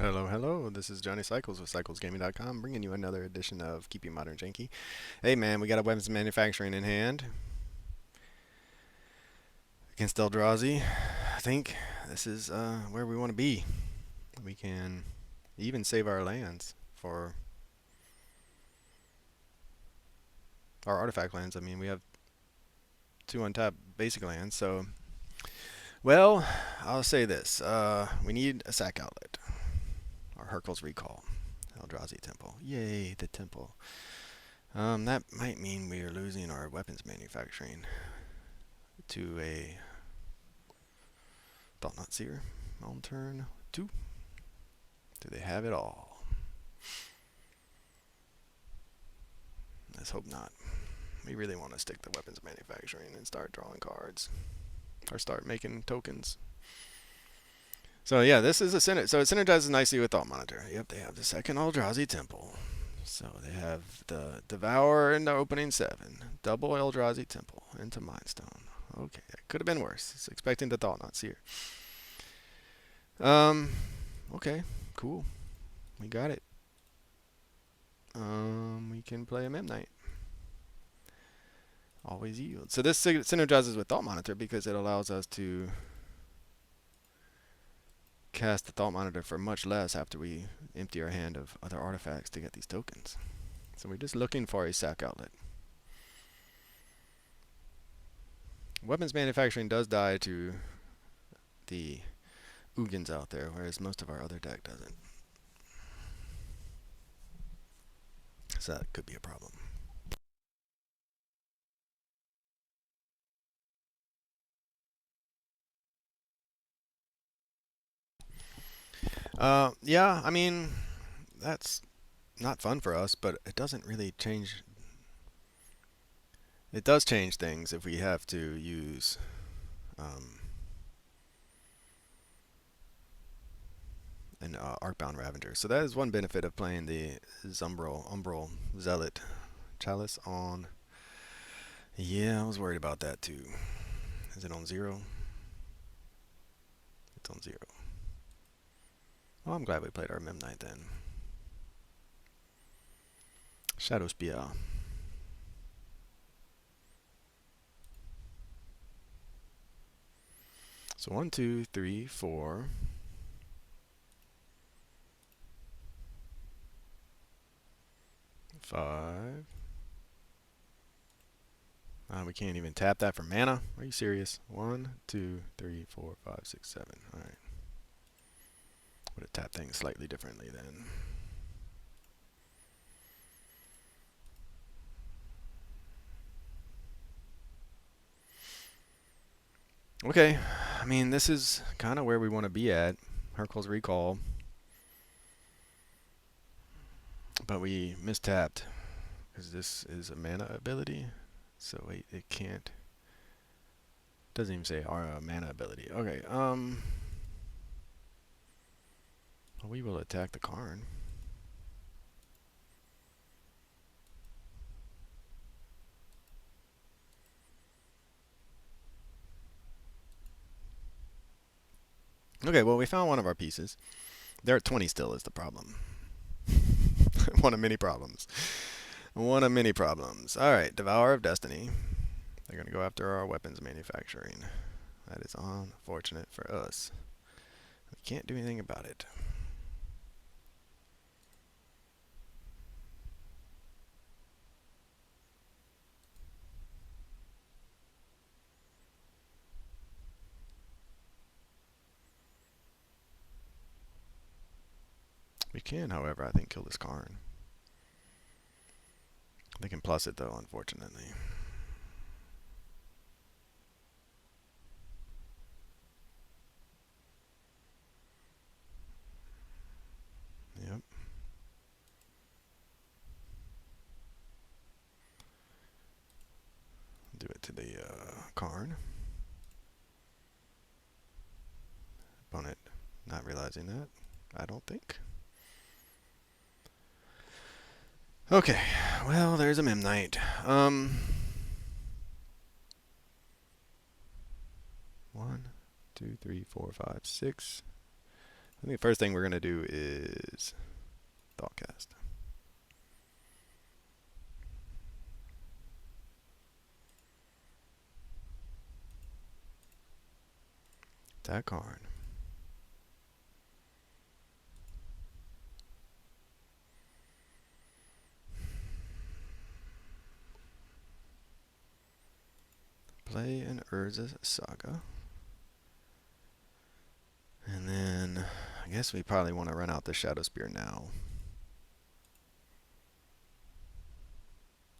Hello, hello. This is Johnny Cycles with CyclesGaming.com, bringing you another edition of Keep You Modern Janky. Hey, man, we got a weapons manufacturing in hand against Eldrazi. I think this is where we want to be. We can even save our lands for our artifact lands. I mean, we have two untapped basic lands, so well, I'll say this: we need a sack outlet. Our Hercule's Recall, Eldrazi Temple. Yay, the temple. That might mean we are losing our weapons manufacturing to a Thought Not Seer on turn 2. Do they have it all? Let's hope not. We really want to stick to weapons manufacturing and start drawing cards. Or start making tokens. So yeah, this is a so it synergizes nicely with Thought Monitor. Yep, they have the second Eldrazi Temple. So they have the Devour in the opening 7. Double Eldrazi Temple into Mindstone. Okay, that could have been worse. It's expecting the Thought Not Seer. Okay, cool. We got it. We can play a Mem Knight. Always yield. So this synergizes with Thought Monitor because it allows us to cast the Thought Monitor for much less after we empty our hand of other artifacts to get these tokens. So we're just looking for a sack outlet. Weapons manufacturing does die to the Ugins out there, whereas most of our other deck doesn't. So that could be a problem. Yeah, I mean, that's not fun for us, but it doesn't really change. It does change things if we have to use an Arcbound Ravager. So that is one benefit of playing the Umbral Zealot Chalice on. Yeah, I was worried about that too. Is it on 0? It's on 0. Well, I'm glad we played our Mem Knight then. Shadow Spear. So 1, 2, 3, 4. 5. We can't even tap that for mana. Are you serious? 1, 2, 3, 4, 5, 6, 7. Alright. Would have tapped things slightly differently then. Okay, I mean, this is kind of where we want to be at. Hercule's Recall. But we mistapped because this is a mana ability. So wait, it can't. Doesn't even say our mana ability. Okay, we will attack the Karn. Okay, well, we found one of our pieces. They're at 20 still is the problem. One of many problems. One of many problems. Alright, Devourer of Destiny. They're going to go after our weapons manufacturing. That is unfortunate for us. We can't do anything about it. We can, however, I think, kill this Karn. They can plus it, though, unfortunately. Yep. Do it to the Karn. Opponent not realizing that, I don't think. Okay, well, there's a Mem Knight. 1, 2, 3, 4, 5, 6. I think the first thing we're going to do is Thoughtcast. Attack Karn. Play an Urza Saga. And then I guess we probably want to run out the Shadow Spear now.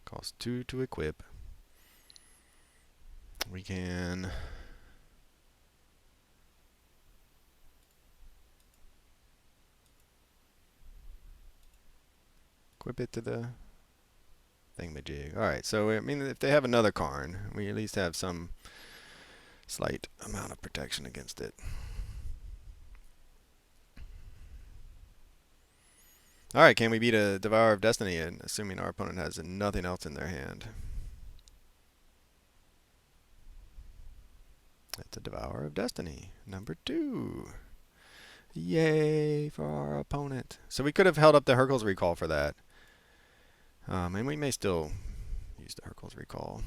Costs 2 to equip. We can equip it to the thingamajig. Alright, so I mean, if they have another Karn, we at least have some slight amount of protection against it. Alright, can we beat a Devourer of Destiny, and assuming our opponent has nothing else in their hand? That's a Devourer of Destiny, number 2. Yay for our opponent. So we could have held up the Hurkyl's Recall for that. And we may still use the Hurkyl's Recall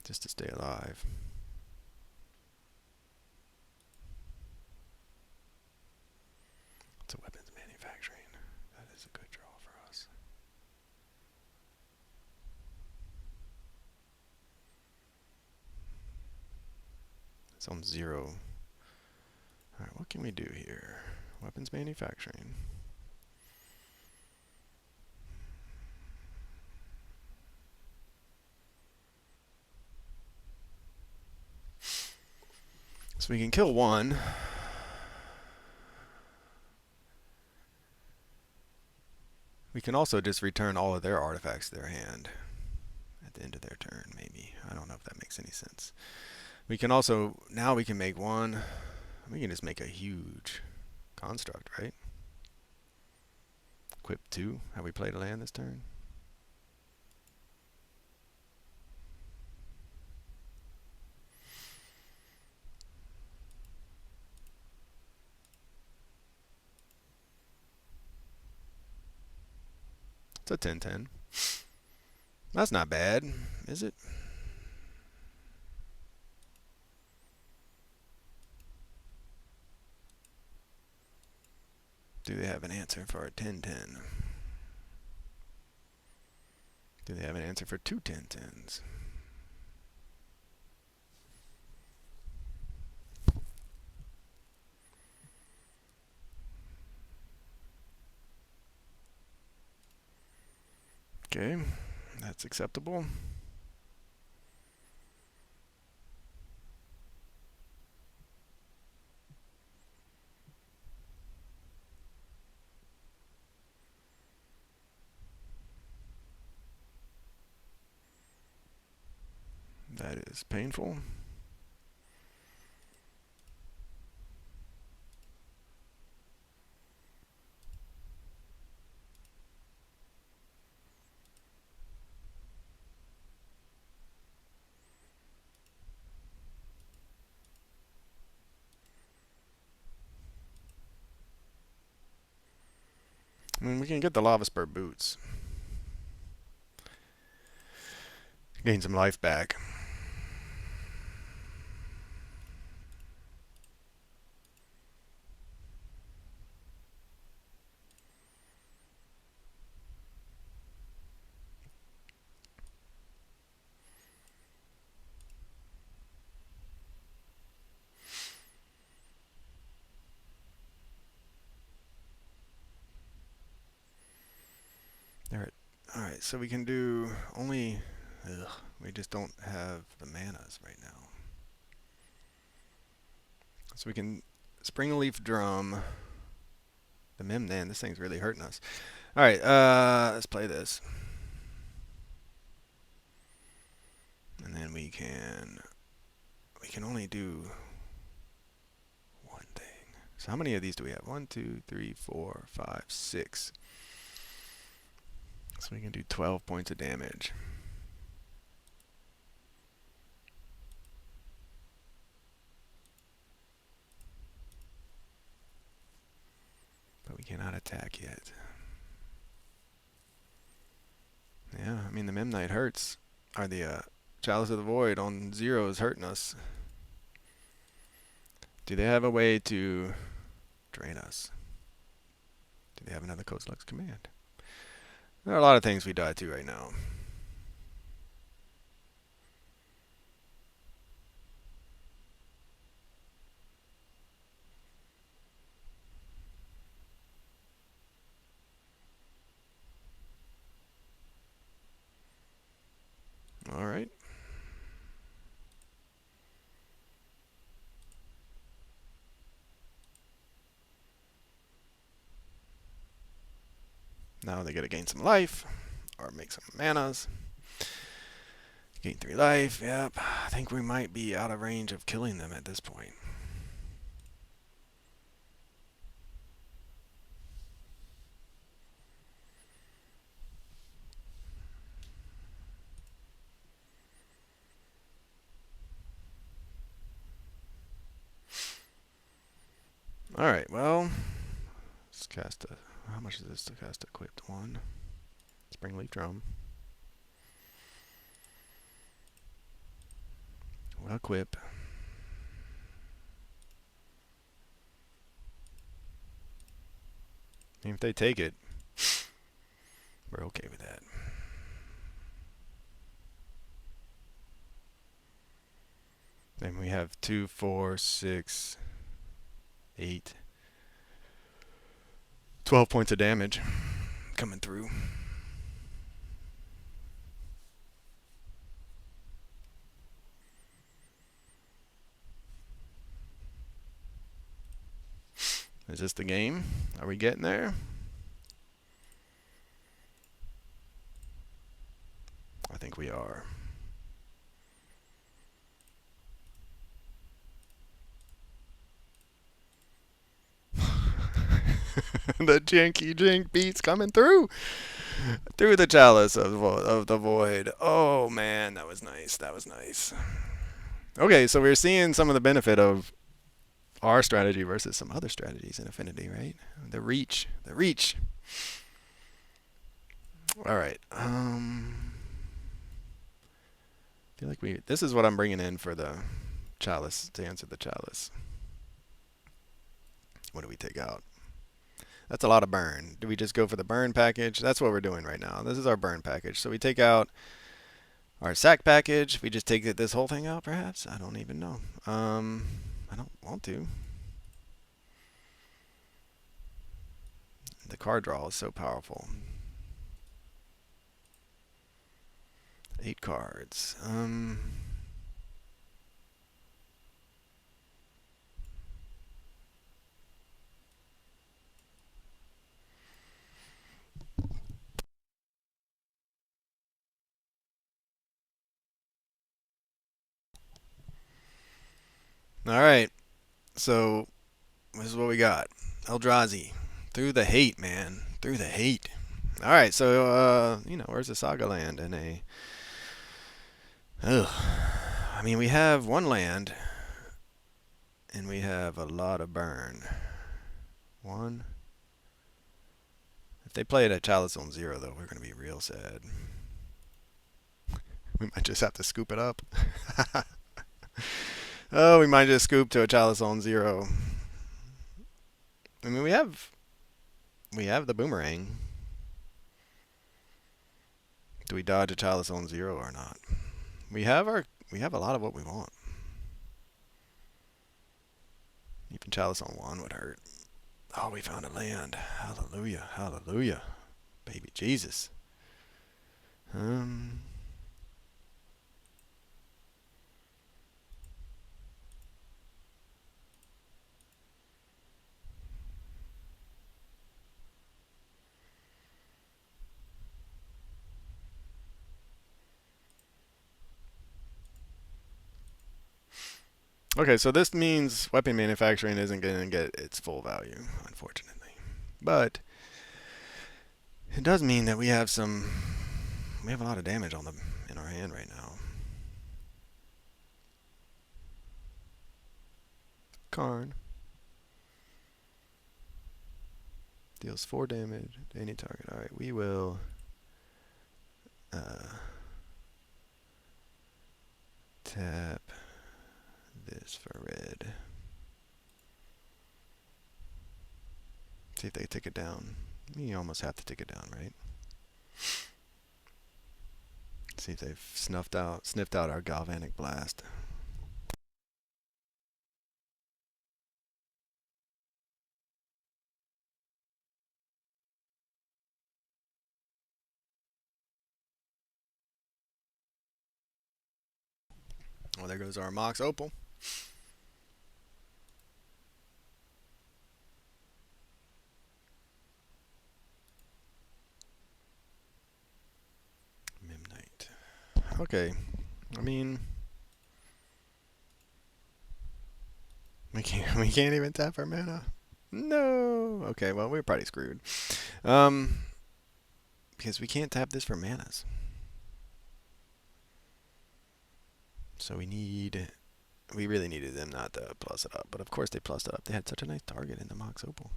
just to stay alive. It's a weapons manufacturing. That is a good draw for us. It's on 0. Alright, what can we do here? Weapons manufacturing. So we can kill one. We can also just return all of their artifacts to their hand at the end of their turn, maybe. I don't know if that makes any sense. We can also, now we can make one. We can just make a huge construct, right? Equip 2. Have we played a land this turn? It's a 10-10. That's not bad, is it? Do they have an answer for a 10-10? Do they have an answer for 2 10-10s? Okay, that's acceptable. That is painful. I mean, we can get the Lava Spur boots. Gain some life back. Alright, so we can do only... we just don't have the manas right now. So we can Spring Leaf Drum. The Mimnan, this thing's really hurting us. Alright, let's play this. And then we can only do one thing. So how many of these do we have? 1, 2, 3, 4, 5, 6. So we can do 12 points of damage. attack yet. Yeah, I mean the Memnite hurts. Or the Chalice of the Void on 0 is hurting us. Do they have a way to drain us? Do they have another Coast Lux command? There are a lot of things we die to right now. Alright. Now they gotta gain some life, or make some manas. Gain 3 life, yep. I think we might be out of range of killing them at this point. Alright, well, let's cast a... How much is this to cast equipped? 1. Springleaf Drum. We'll equip. And if they take it, we're okay with that. Then we have 2, 4, 6, 8, 12 points of damage coming through. Is this the game? Are we getting there? I think we are. The Janky Jink beats coming through the Chalice of the Void. Oh man, that was nice. That was nice. Okay, so we're seeing some of the benefit of our strategy versus some other strategies in Affinity, right? The reach. All right. Feel like this is what I'm bringing in for the Chalice, to answer the Chalice. What do we take out? That's a lot of burn. Do we just go for the burn package? That's what we're doing right now. This is our burn package. So we take out our sack package. We just take this whole thing out, perhaps? I don't even know. I don't want to. The card draw is so powerful. 8 cards. Alright, so this is what we got. Eldrazi. Through the hate, man. Through the hate. Alright, so, where's the Saga land? And I mean, we have 1 land, and we have a lot of burn. 1. If they play it at Chalice on 0, though, we're going to be real sad. We might just have to scoop it up. Oh, we might just scoop to a Chalice on 0. I mean, we have the boomerang. Do we dodge a Chalice on 0 or not? We have a lot of what we want. Even Chalice on 1 would hurt. Oh, we found a land. Hallelujah, hallelujah. Baby Jesus. Okay, so this means weapon manufacturing isn't going to get its full value, unfortunately. But it does mean that we have a lot of damage in our hand right now. Karn. Deals 4 damage to any target. Alright, we will tap this for red. See if they take it down. You almost have to take it down, right? See if they've sniffed out our Galvanic Blast. Well, there goes our Mox Opal. Midnight. Okay. I mean, we can't even tap our mana. No. Okay, well, we're probably screwed. Because we can't tap this for manas. So we really needed them not to plus it up. But of course they plussed it up. They had such a nice target in the Mox Opal.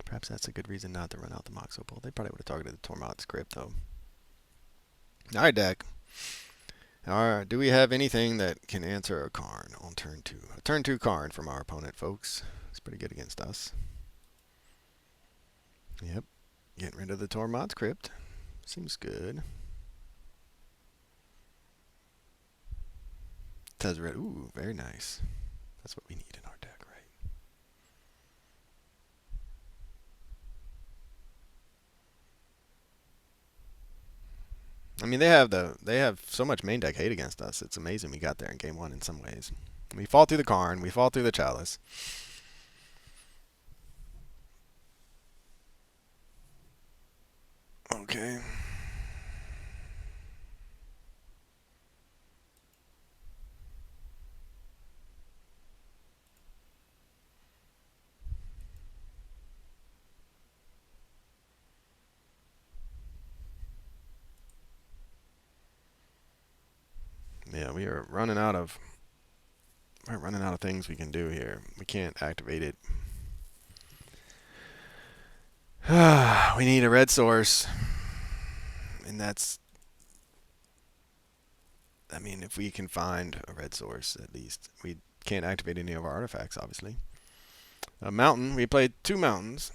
Perhaps that's a good reason not to run out the Mox Opal. They probably would have targeted the Tormod script, though. Alright, deck. Alright, do we have anything that can answer a Karn on turn 2? A turn 2 Karn from our opponent, folks. It's pretty good against us. Yep. Getting rid of the Tormod script. Seems good. Tezzeret. Ooh, very nice. That's what we need in our deck, right? I mean, they have so much main deck hate against us. It's amazing we got there in game 1 in some ways. We fall through the Karn. We fall through the Chalice. Okay. Yeah, we're running out of things we can do here. We can't activate it. We need a red source. And that's, I mean, if we can find a red source, at least. We can't activate any of our artifacts, obviously. A mountain. We played 2 mountains.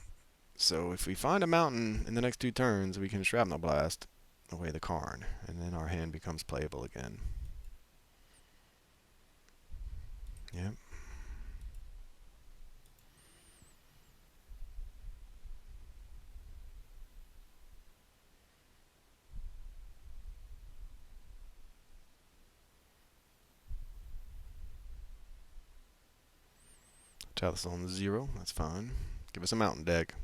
So if we find a mountain in the next 2 turns, we can Shrapnel Blast away the Karn. And then our hand becomes playable again. Yep. Chalice on 0. That's fine. Give us a mountain deck.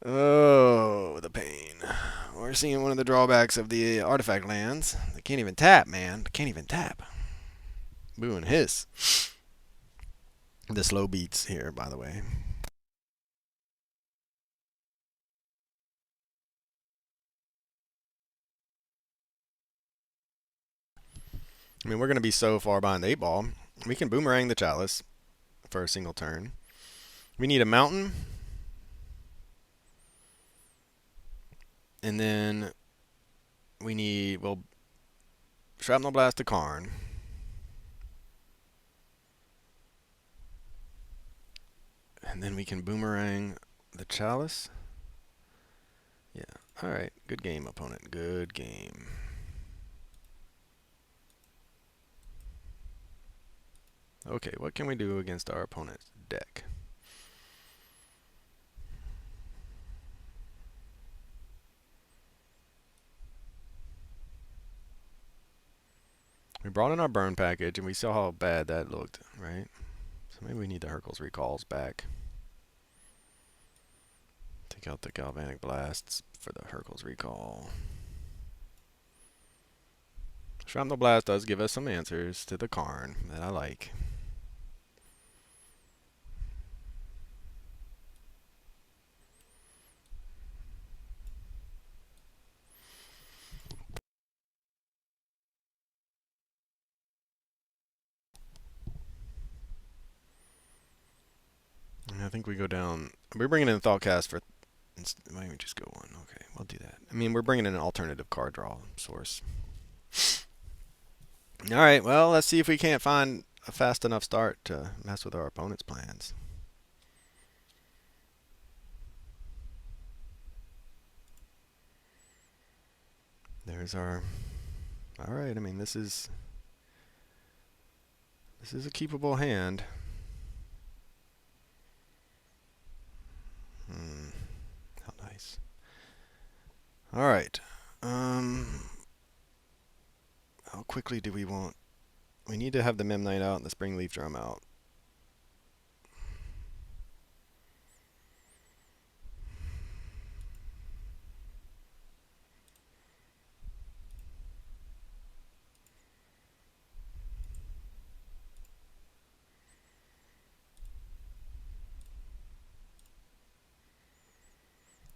Oh, the pain. We're seeing one of the drawbacks of the artifact lands. They can't even tap, man. They can't even tap. Boo and hiss. The slow beats here, by the way. I mean, we're going to be so far behind the 8-ball. We can boomerang the Chalice for a single turn. We need a mountain. And then we need, well, Shrapnel Blast to Karn. And then we can boomerang the Chalice. Yeah. Alright. Good game, opponent. Good game. Okay, what can we do against our opponent's deck? We brought in our burn package, and we saw how bad that looked, right? So maybe we need the Hurkyl's Recalls back. Take out the Galvanic Blasts for the Hurkyl's Recall. Shrapnel Blast does give us some answers to the Karn that I like. think we go down. We're bringing in Thoughtcast for. Why don't we just go one? Okay, we'll do that. I mean, we're bringing in an alternative card draw source. All right, well, let's see if we can't find a fast enough start to mess with our opponent's plans. There's our. All right, I mean, this is a keepable hand. How nice. All right. How quickly do we want? We need to have the Memnite out and the Spring Leaf Drum out.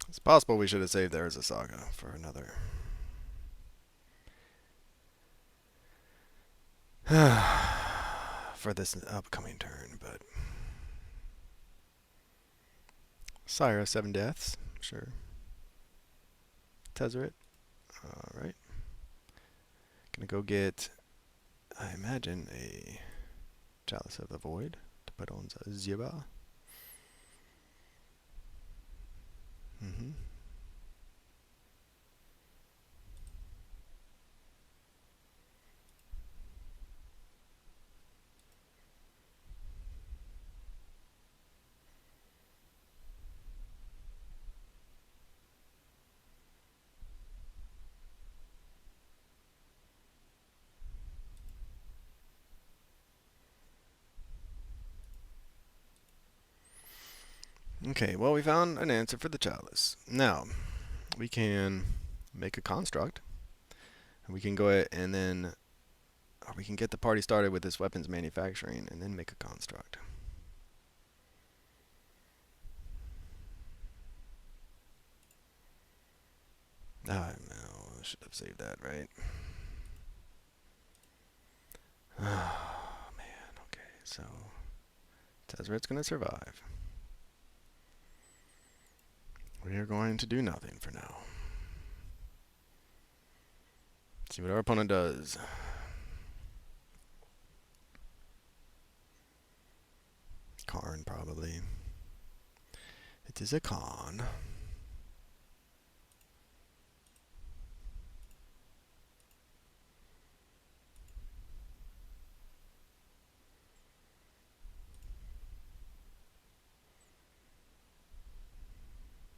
It's possible we should have saved There's a Saga for another. For this upcoming turn, but Sire, 7 deaths, sure. Tezzeret, alright. Gonna go get, I imagine, a Chalice of the Void to put on Ziba. Okay, well, we found an answer for the Chalice. Now, we can make a construct. And we can go ahead and then, or we can get the party started with this weapons manufacturing and then make a construct. Ah, no, I should have saved that, right? Oh, man, okay, so Tezzeret's going to survive. We are going to do nothing for now. See what our opponent does. Karn, probably. It is a Karn.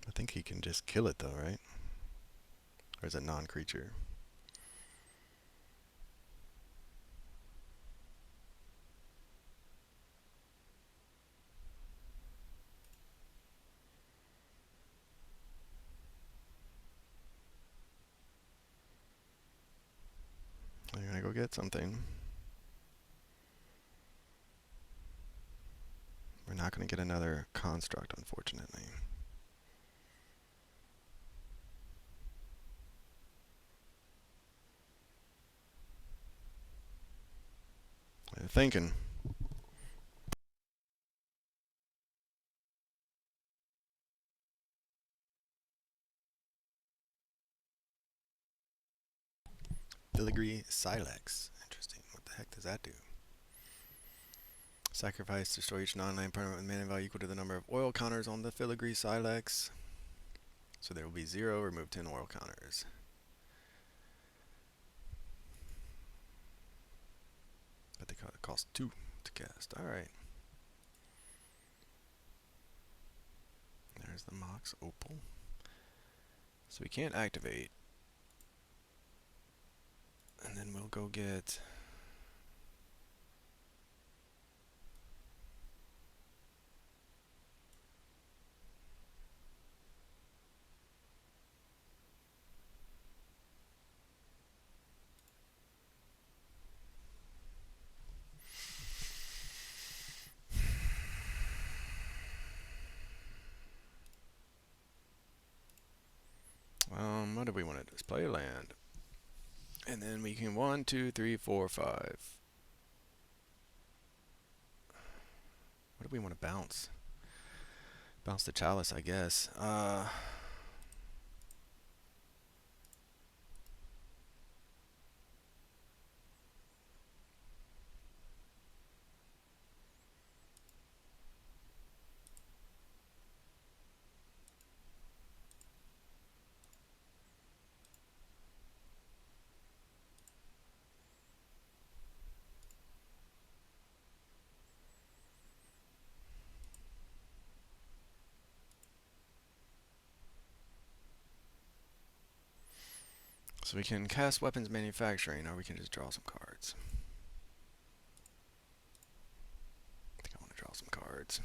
I think he can just kill it though, right? Or is it non-creature? I'm gonna go get something. We're not gonna get another construct, unfortunately. What are you thinking? Filigree Silex. Interesting. What the heck does that do? Sacrifice, destroy each non-land permanent with mana value equal to the number of oil counters on the Filigree Silex. So there will be 0, remove 10 oil counters. But they cost 2 to cast. Alright. There's the Mox Opal. So we can't activate. And then we'll go get... what do we want to do? Play a land. And then we can 1, 2, 3, 4, 5. What do we want to bounce? Bounce the Chalice, I guess. So we can cast weapons manufacturing, or we can just draw some cards. I think I want to draw some cards.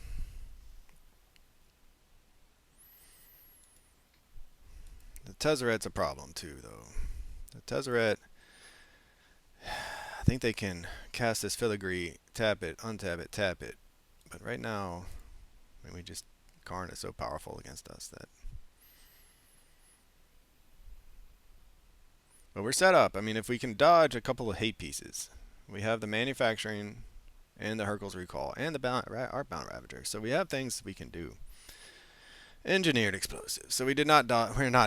The Tezzeret's a problem too, though. The Tezzeret, I think they can cast this filigree, tap it, untap it, tap it. But right now, I mean, Karn is so powerful against us that. But we're set up. I mean, if we can dodge a couple of hate pieces, we have the manufacturing and the Hurkyl's Recall and the Artbound Ravager. So we have things we can do. Engineered explosives. So we're not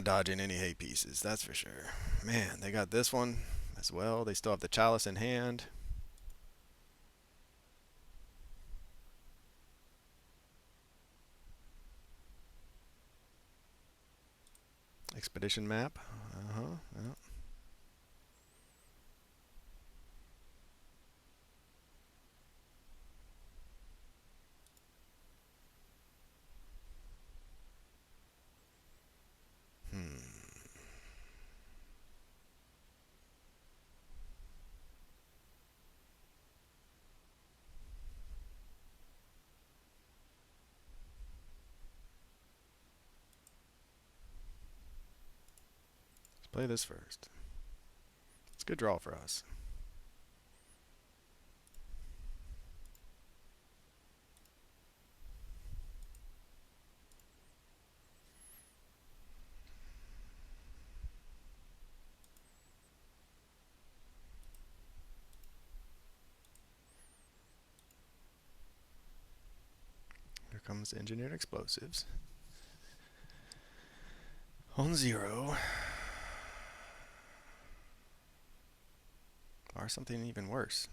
dodging any hate pieces, that's for sure. Man, they got this one as well. They still have the Chalice in hand. Expedition map. Yeah. Let's play this first. It's a good draw for us. Here comes engineered explosives. On 0. Or something even worse.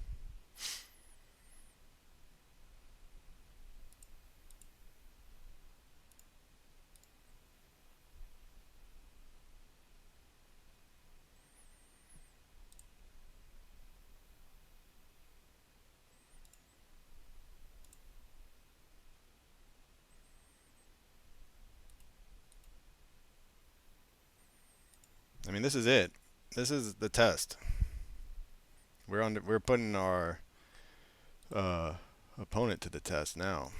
I mean, this is it. This is the test. We're putting our opponent to the test now.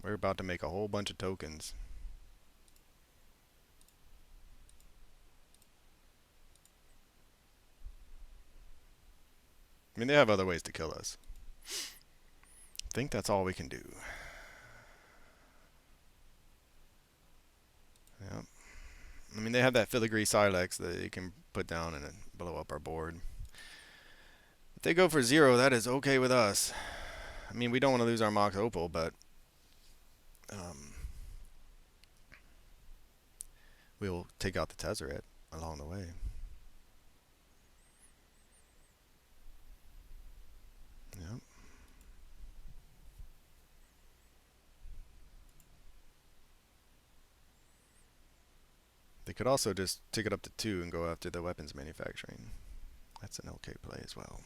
We're about to make a whole bunch of tokens. I mean, they have other ways to kill us. I think that's all we can do. Yep. I mean, they have that filigree Silex that you can put down and blow up our board. If they go for 0, that is okay with us. I mean, we don't want to lose our Mox Opal, but we'll take out the Tezzeret along the way. Yep. They could also just take it up to 2 and go after the weapons manufacturing. That's an okay play as well.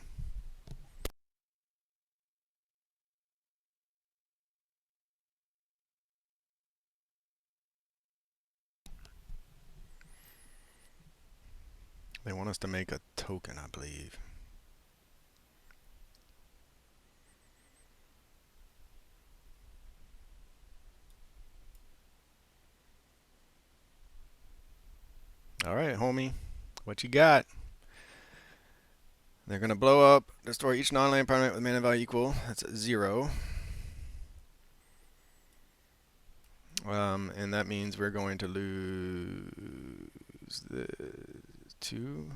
They want us to make a token, I believe. Alright, homie. What you got? They're going to blow up, destroy each non-land permanent with mana value equal. That's 0. And that means we're going to lose the 2.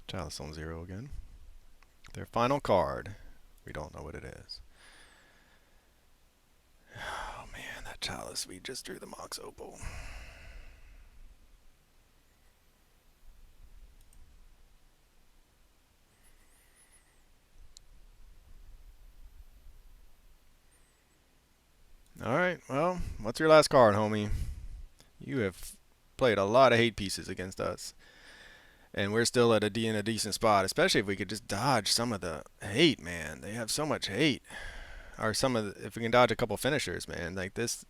Chalice on 0 again. Their final card. We don't know what it is. Oh man, that Chalice. We just drew the Mox Opal. Alright, well, what's your last card, homie? You have played a lot of hate pieces against us. And we're still in a decent spot, especially if we could just dodge some of the hate, man. They have so much hate. Or if we can dodge a couple finishers, man. Like this,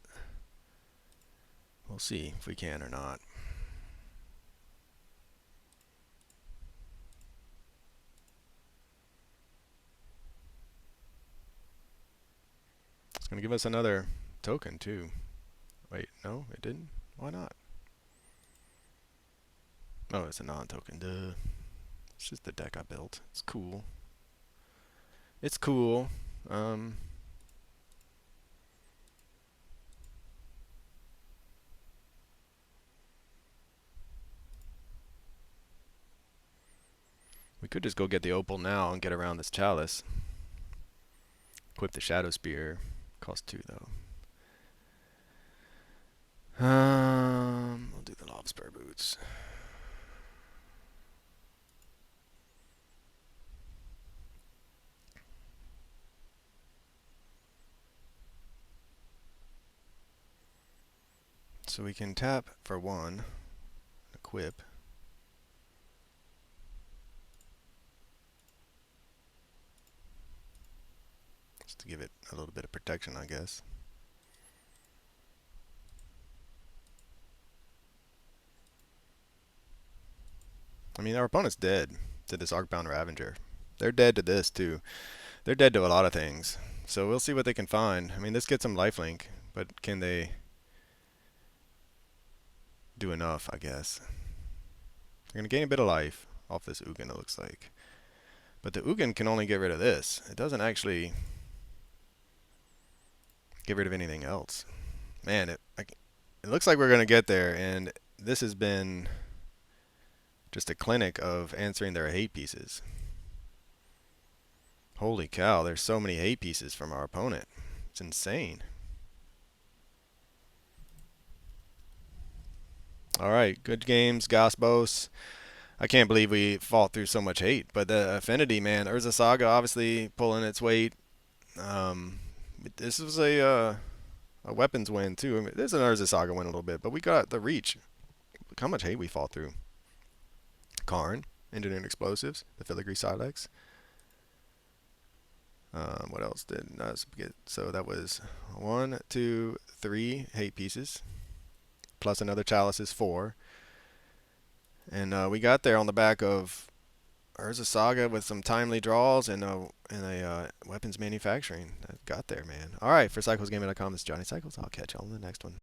we'll see if we can or not. It's going to give us another token, too. Wait, no, it didn't? Why not? Oh, it's a non-token. Duh. It's just the deck I built. It's cool. It's cool. We could just go get the opal now and get around this Chalice. Equip the Shadow Spear. Cost 2 though. We'll do the Love Spur Boots. So we can tap for 1, equip. Just to give it a little bit of protection, I guess. I mean, our opponent's dead to this Arcbound Ravager. They're dead to this, too. They're dead to a lot of things. So we'll see what they can find. I mean, this gets them lifelink, but can they do enough, I guess? They're going to gain a bit of life off this Ugin, it looks like. But the Ugin can only get rid of this. It doesn't actually get rid of anything else. Man, it looks like we're going to get there, and this has been just a clinic of answering their hate pieces. Holy cow, there's so many hate pieces from our opponent. It's insane. Alright, good games, Gospos. I can't believe we fought through so much hate. But the Affinity, man, Urza Saga obviously pulling its weight. This was a weapons win, too. I mean, there's an Urza Saga win a little bit, but we got the reach. Look how much hate we fought through. Karn, Engineered Explosives, the Filigree Silex. What else did I get? So that was 1, 2, 3 hate pieces, plus another Chalice is 4. And we got there on the back of Urza Saga with some timely draws and a weapons manufacturing. Got there, man. All right, for CyclesGaming.com, this is Johnny Cycles. I'll catch y'all in the next one.